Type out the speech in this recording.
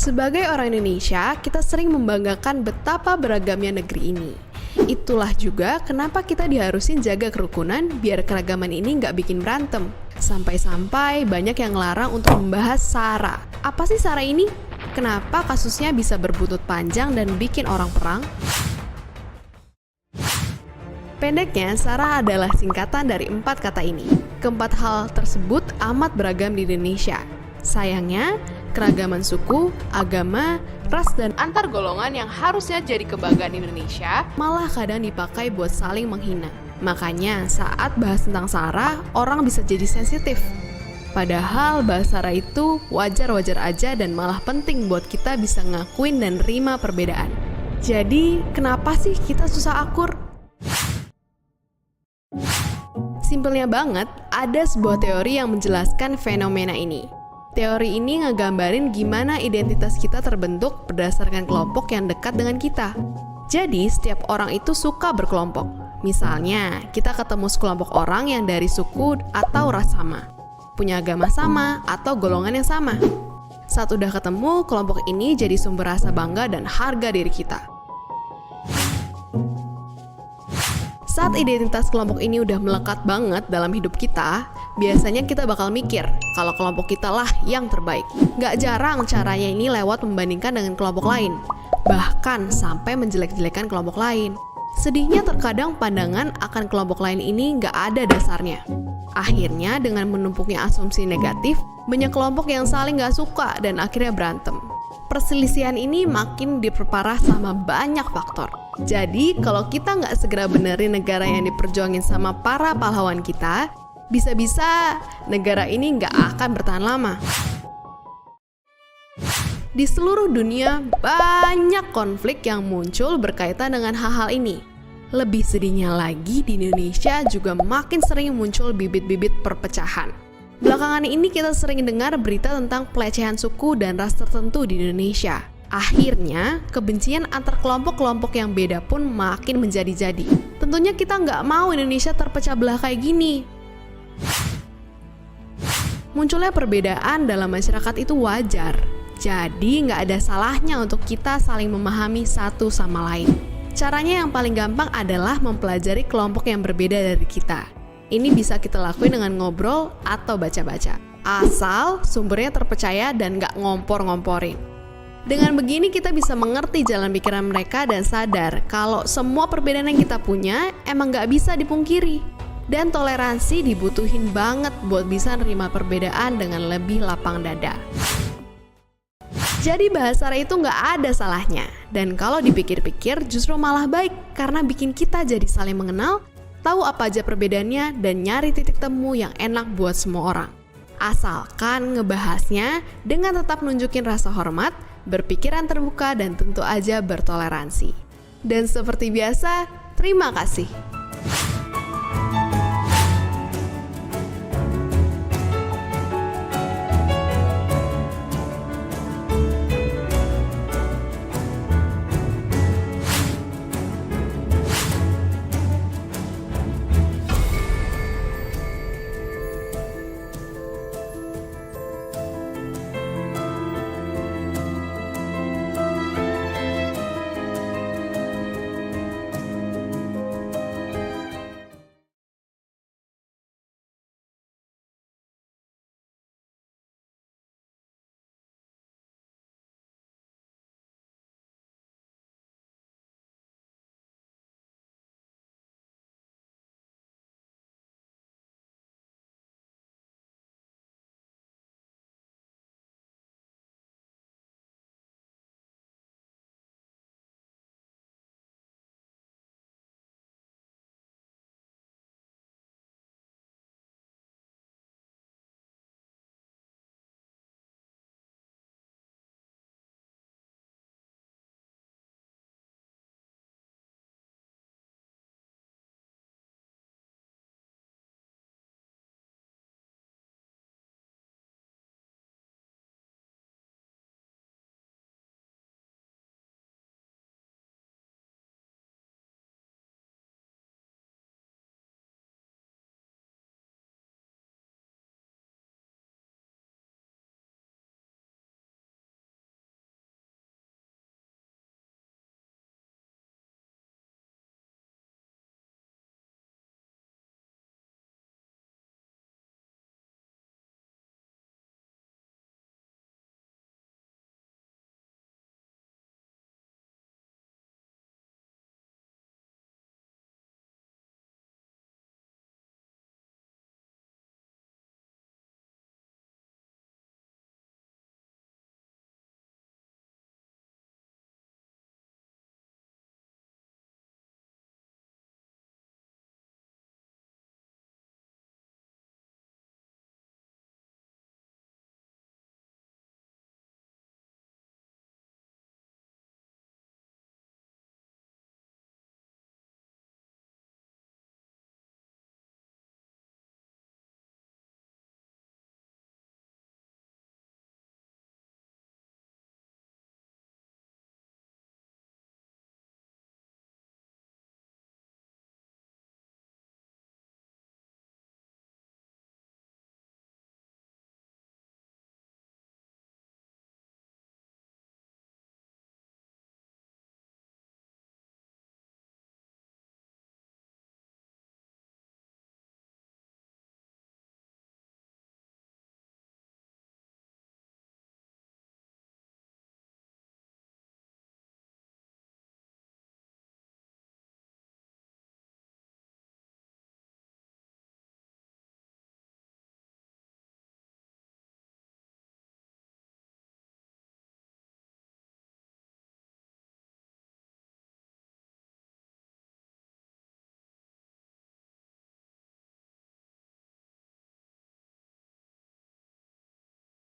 Sebagai orang Indonesia, kita sering membanggakan betapa beragamnya negeri ini. Itulah juga kenapa kita diharusin jaga kerukunan biar keragaman ini nggak bikin berantem. Sampai-sampai banyak yang ngelarang untuk membahas SARA. Apa sih SARA ini? Kenapa kasusnya bisa berbuntut panjang dan bikin orang perang? Pendeknya, SARA adalah singkatan dari 4 kata ini. Keempat hal tersebut amat beragam di Indonesia. Sayangnya, keragaman suku, agama, ras, dan antar golongan yang harusnya jadi kebanggaan Indonesia malah kadang dipakai buat saling menghina. Makanya saat bahas tentang SARA, orang bisa jadi sensitif. Padahal bahas SARA itu wajar-wajar aja dan malah penting buat kita bisa ngakuin dan nerima perbedaan. Jadi, kenapa sih kita susah akur? Simpelnya banget, ada sebuah teori yang menjelaskan fenomena ini. Teori ini ngegambarin gimana identitas kita terbentuk berdasarkan kelompok yang dekat dengan kita. Jadi, setiap orang itu suka berkelompok. Misalnya, kita ketemu sekelompok orang yang dari suku atau ras sama, punya agama sama, atau golongan yang sama. Saat udah ketemu, kelompok ini jadi sumber rasa bangga dan harga diri kita. Saat identitas kelompok ini udah melekat banget dalam hidup kita, biasanya kita bakal mikir kalau kelompok kita lah yang terbaik. Gak jarang caranya ini lewat membandingkan dengan kelompok lain, bahkan sampai menjelek-jelekan kelompok lain. Sedihnya terkadang pandangan akan kelompok lain ini gak ada dasarnya. Akhirnya dengan menumpuknya asumsi negatif, banyak kelompok yang saling gak suka dan akhirnya berantem. Perselisihan ini makin diperparah sama banyak faktor. Jadi, kalau kita nggak segera benerin negara yang diperjuangin sama para pahlawan kita, bisa-bisa negara ini nggak akan bertahan lama. Di seluruh dunia, banyak konflik yang muncul berkaitan dengan hal-hal ini. Lebih sedihnya lagi, di Indonesia juga makin sering muncul bibit-bibit perpecahan. Belakangan ini kita sering dengar berita tentang pelecehan suku dan ras tertentu di Indonesia. Akhirnya, kebencian antar kelompok-kelompok yang beda pun makin menjadi-jadi. Tentunya kita nggak mau Indonesia terpecah belah kayak gini. Munculnya perbedaan dalam masyarakat itu wajar. Jadi, nggak ada salahnya untuk kita saling memahami satu sama lain. Caranya yang paling gampang adalah mempelajari kelompok yang berbeda dari kita. Ini bisa kita lakuin dengan ngobrol atau baca-baca. Asal sumbernya terpercaya dan nggak ngompor-ngomporin. Dengan begini kita bisa mengerti jalan pikiran mereka dan sadar kalau semua perbedaan yang kita punya emang gak bisa dipungkiri. Dan toleransi dibutuhin banget buat bisa nerima perbedaan dengan lebih lapang dada. Jadi bahas SARA itu gak ada salahnya. Dan kalau dipikir-pikir justru malah baik karena bikin kita jadi saling mengenal, tahu apa aja perbedaannya dan nyari titik temu yang enak buat semua orang. Asalkan ngebahasnya dengan tetap nunjukin rasa hormat, berpikiran terbuka, dan tentu aja bertoleransi. Dan seperti biasa, terima kasih.